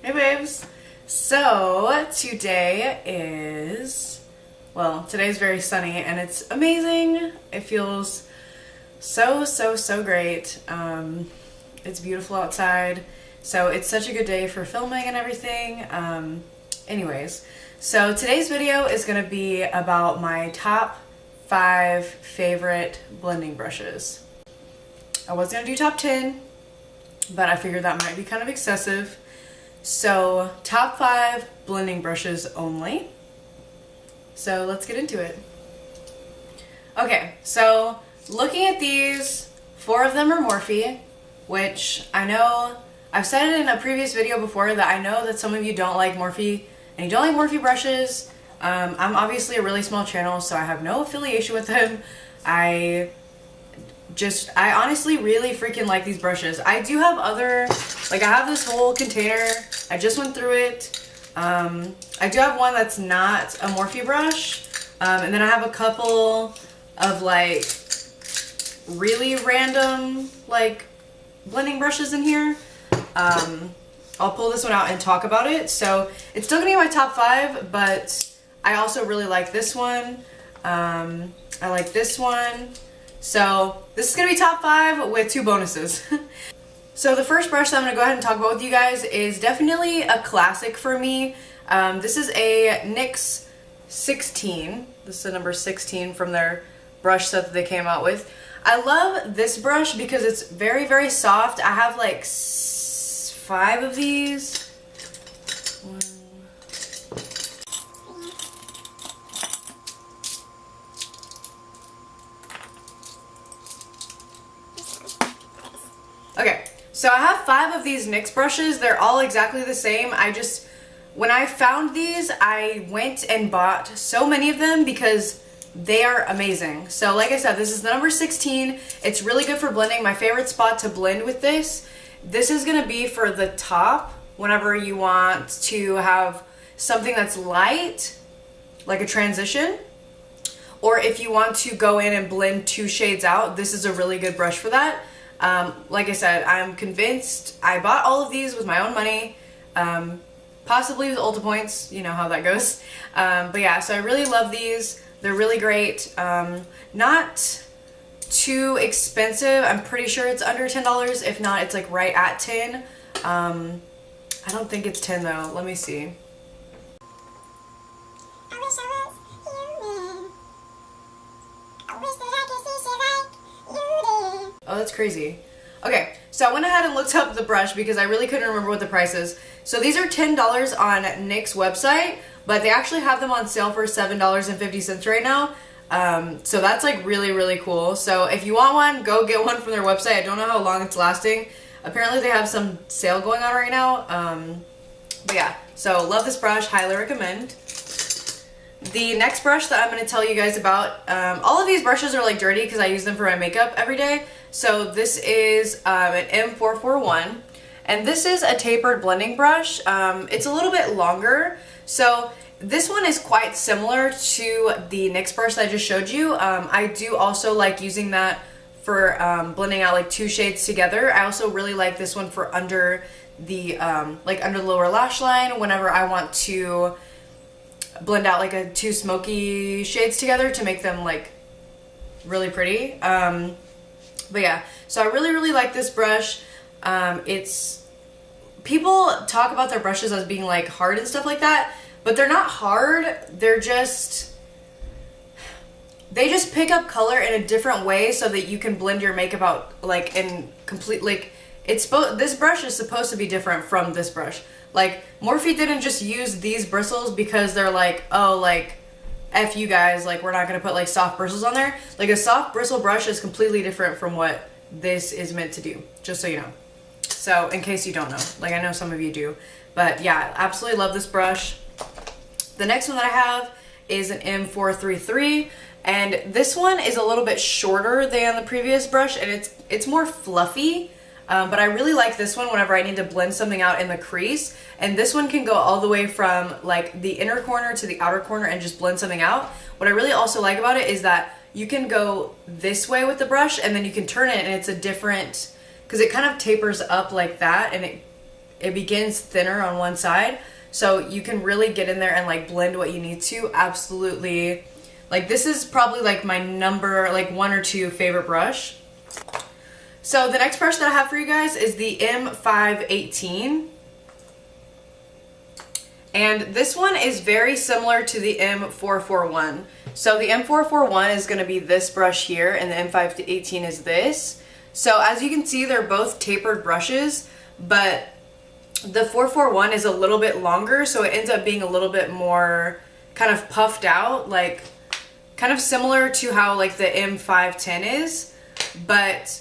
Hey babes! So today is, well, today's very sunny and it's amazing. It feels so great. It's beautiful outside, so it's such a good day for filming and everything. Anyways, so today's video is going to be about my top 5 favorite blending brushes. I was going to do top 10, but I figured that might be kind of excessive. So top 5 blending brushes only. So let's get into it. Okay, so looking at these, 4 of them are Morphe, which I know I've said it in a previous video before that I know that some of you don't like Morphe and you don't like Morphe brushes. I'm obviously a really small channel, so I have no affiliation with them. I honestly really freaking like these brushes. I do have other, like I have this whole container. I just went through it. I do have one that's not a Morphe brush. And then I have a couple of like really random like blending brushes in here. I'll pull this one out and talk about it. So it's still gonna be my top 5, but I also really like this one. I like this one. So this is going to be top 5 with 2 bonuses. So the first brush that I'm going to go ahead and talk about with you guys is definitely a classic for me. This is a NYX 16. This is a number 16 from their brush set that they came out with. I love this brush because it's very soft. I have like 5 of these. Okay, so I have 5 of these NYX brushes. They're all exactly the same. When I found these, I went and bought so many of them because they are amazing. So like I said, this is the number 16. It's really good for blending. My favorite spot to blend with this is gonna be for the top whenever you want to have something that's light, like a transition. Or if you want to go in and blend 2 shades out, this is a really good brush for that. Like I said, I'm convinced. I bought all of these with my own money, possibly with Ulta points, you know how that goes. But yeah, so I really love these. They're really great. Not too expensive. I'm pretty sure it's under $10. If not, it's like right at 10. I don't think it's 10 though. Let me see. Oh, that's crazy. Okay, so I went ahead and looked up the brush because I really couldn't remember what the price is. So these are $10 on NYX website, but they actually have them on sale for $7.50 right now. So that's like really cool. So if you want one, go get one from their website. I don't know how long it's lasting. Apparently they have some sale going on right now. But yeah, so love this brush, highly recommend. The next brush that I'm going to tell you guys about, all of these brushes are like dirty because I use them for my makeup every day. So this is an M441, and this is a tapered blending brush. It's a little bit longer, so this one is quite similar to the NYX brush that I just showed you. I do also like using that for blending out like 2 shades together. I also really like this one for under the under the lower lash line whenever I want to blend out like 2 smoky shades together to make them like really pretty. But yeah, so I really like this brush. People talk about their brushes as being like hard and stuff like that, but they're not hard. They just pick up color in a different way so that you can blend your makeup out like in complete, like this brush is supposed to be different from this brush. Like Morphe didn't just use these bristles because they're like, oh, like F you guys, like we're not gonna put like soft bristles on there. Like a soft bristle brush is completely different from what this is meant to do, just so you know. So in case you don't know, like I know some of you do, but yeah, absolutely love this brush. The next one that I have is an M433, and this one is a little bit shorter than the previous brush, and it's more fluffy. But I really like this one whenever I need to blend something out in the crease, and this one can go all the way from like the inner corner to the outer corner and just blend something out. What I really also like about it is that you can go this way with the brush and then you can turn it and it's a different, because it kind of tapers up like that and it begins thinner on one side. So you can really get in there and like blend what you need to. Absolutely. Like this is probably like my number like 1 or 2 favorite brush. So the next brush that I have for you guys is the M518. And this one is very similar to the M441. So the M441 is going to be this brush here, and the M518 is this. So as you can see, they're both tapered brushes, but the 441 is a little bit longer, so it ends up being a little bit more kind of puffed out, like kind of similar to how like the M510 is. But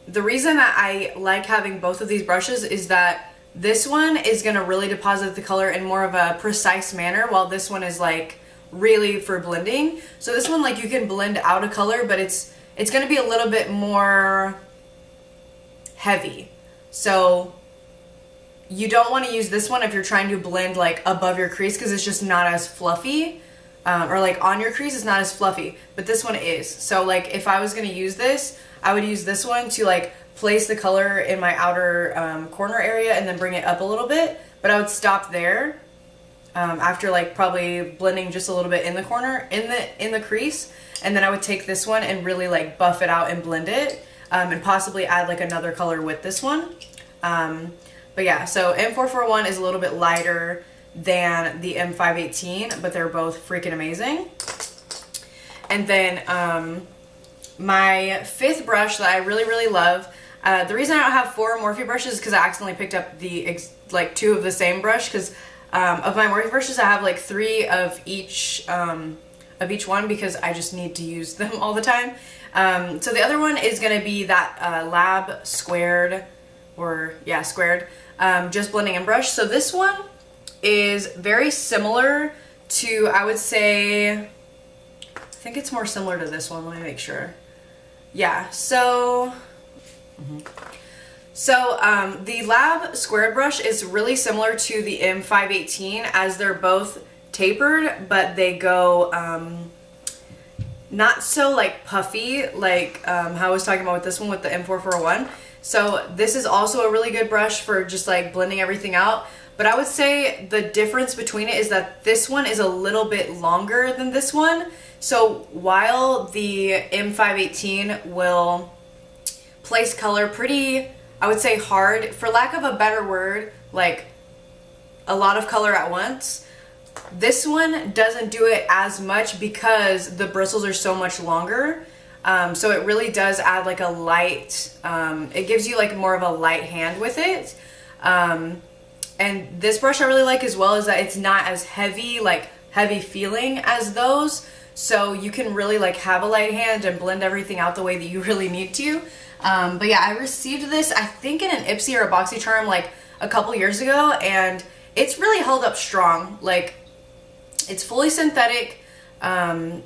the reason that I like having both of these brushes is that this one is going to really deposit the color in more of a precise manner, while this one is like really for blending. So this one, like, you can blend out a color, but it's going to be a little bit more heavy. So you don't want to use this one if you're trying to blend like above your crease, because it's just not as fluffy, or like on your crease it's not as fluffy, but this one is. So like if I was going to use this, I would use this one to like place the color in my outer corner area and then bring it up a little bit, but I would stop there after like probably blending just a little bit in the corner, in the crease, and then I would take this one and really like buff it out and blend it, and possibly add like another color with this one. But yeah, so M441 is a little bit lighter than the M518, but they're both freaking amazing. And then my 5th brush that I really love, the reason I don't have 4 Morphe brushes is because I accidentally picked up the like 2 of the same brush, because of my Morphe brushes I have like 3 of each one, because I just need to use them all the time. So the other one is going to be that L.A.B squared, or yeah, squared, just blending in brush. So this one is very similar to, I would say, I think it's more similar to this one. Let me make sure. Yeah, so the L.A.B squared brush is really similar to the M518, as they're both tapered, but they go not so like puffy like how I was talking about with this one with the M441. So this is also a really good brush for just like blending everything out. But I would say the difference between it is that this one is a little bit longer than this one. So while the M518 will place color pretty, I would say hard, for lack of a better word, like a lot of color at once, this one doesn't do it as much because the bristles are so much longer. So it really does add like a light, it gives you like more of a light hand with it. And this brush I really like as well is that it's not as heavy, like heavy feeling as those. So you can really like have a light hand and blend everything out the way that you really need to. But yeah, I received this, I think in an Ipsy or a BoxyCharm like a couple years ago, and it's really held up strong. Like, it's fully synthetic. I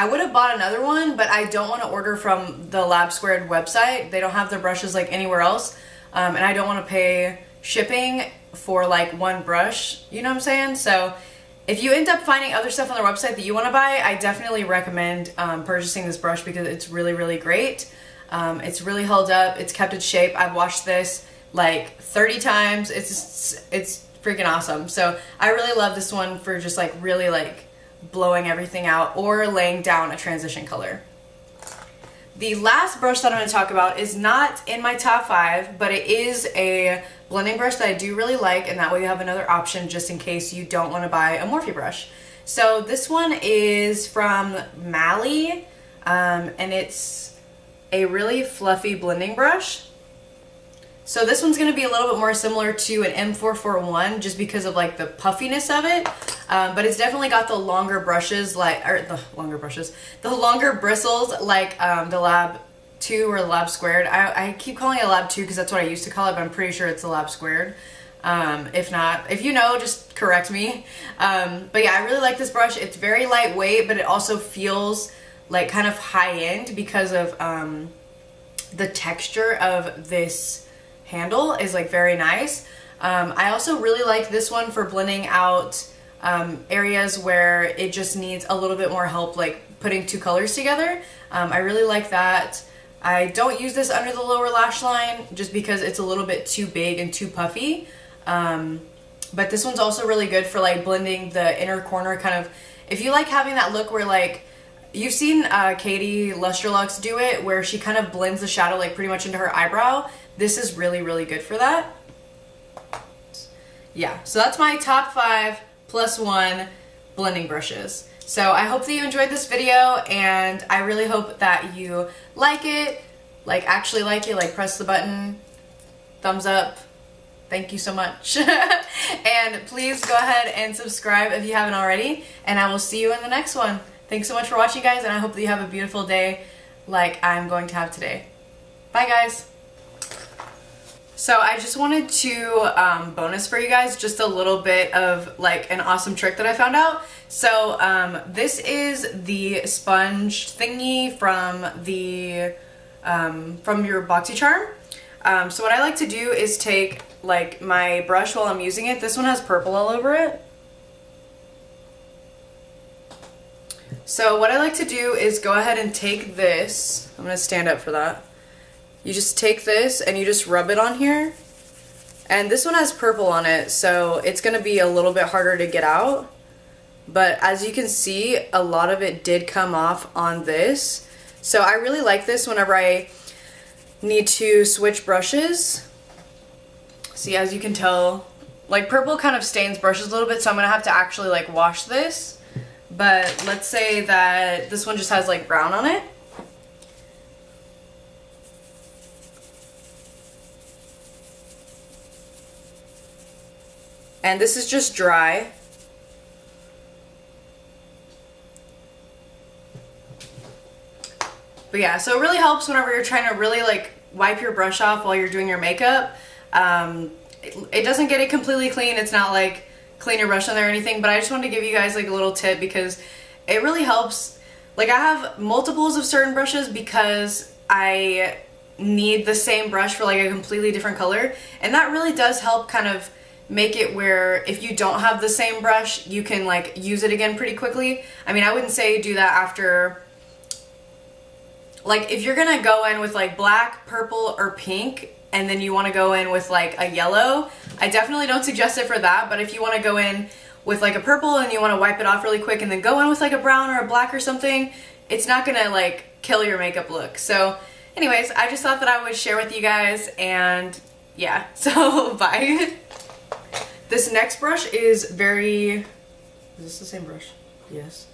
would have bought another one, but I don't want to order from the L.A.B squared website. They don't have their brushes like anywhere else. And I don't want to pay shipping for like one brush, you know what I'm saying? So if you end up finding other stuff on their website that you want to buy, I definitely recommend purchasing this brush, because it's really great. It's really held up. It's kept its shape. I've washed this like 30 times. It's freaking awesome. So I really love this one for just like really like blowing everything out or laying down a transition color. The last brush that I'm going to talk about is not in my top 5, but it is a blending brush that I do really like, and that way you have another option just in case you don't want to buy a Morphe brush. So this one is from Mally, and it's a really fluffy blending brush. So this one's going to be a little bit more similar to an M441 just because of like the puffiness of it, but it's definitely got the longer brushes, like, or the longer bristles like the L.A.B 2 or the L.A.B squared. I keep calling it L.A.B 2 because that's what I used to call it, but I'm pretty sure it's the L.A.B squared. If not, if you know, just correct me. But yeah, I really like this brush. It's very lightweight, but it also feels like kind of high end because of the texture of this handle is like very nice. I also really like this one for blending out areas where it just needs a little bit more help, like putting 2 colors together. I really like that. I don't use this under the lower lash line just because it's a little bit too big and too puffy. But this one's also really good for like blending the inner corner kind of, if you like having that look where like, you've seen Katie Lustrelux do it where she kind of blends the shadow like pretty much into her eyebrow. This is really, really good for that. Yeah, so that's my top 5 plus 1 blending brushes. So I hope that you enjoyed this video, and I really hope that you like it, like actually like it, like press the button, thumbs up, thank you so much. And please go ahead and subscribe if you haven't already, and I will see you in the next one. Thanks so much for watching, guys, and I hope that you have a beautiful day like I'm going to have today. Bye, guys. So I just wanted to bonus for you guys just a little bit of like an awesome trick that I found out. So this is the sponge thingy from the from your BoxyCharm. So what I like to do is take like my brush while I'm using it. This one has purple all over it. So what I like to do is go ahead and take this. I'm gonna stand up for that. You just take this and you just rub it on here. And this one has purple on it, so it's gonna be a little bit harder to get out. But as you can see, a lot of it did come off on this. So I really like this whenever I need to switch brushes. See, as you can tell, like purple kind of stains brushes a little bit, so I'm gonna have to actually like wash this. But let's say that this one just has like brown on it. And this is just dry. But yeah, so it really helps whenever you're trying to really like wipe your brush off while you're doing your makeup. It doesn't get it completely clean. It's not like clean your brush on there or anything, but I just wanted to give you guys like a little tip because it really helps. Like I have multiples of certain brushes because I need the same brush for like a completely different color, and that really does help kind of make it where if you don't have the same brush, you can like use it again pretty quickly. I mean, I wouldn't say do that after, like if you're gonna go in with like black, purple, or pink, and then you wanna go in with like a yellow, I definitely don't suggest it for that. But if you wanna go in with like a purple and you wanna wipe it off really quick and then go in with like a brown or a black or something, it's not gonna like kill your makeup look. So anyways, I just thought that I would share with you guys, and yeah, so bye. This next brush is very, is this the same brush? Yes.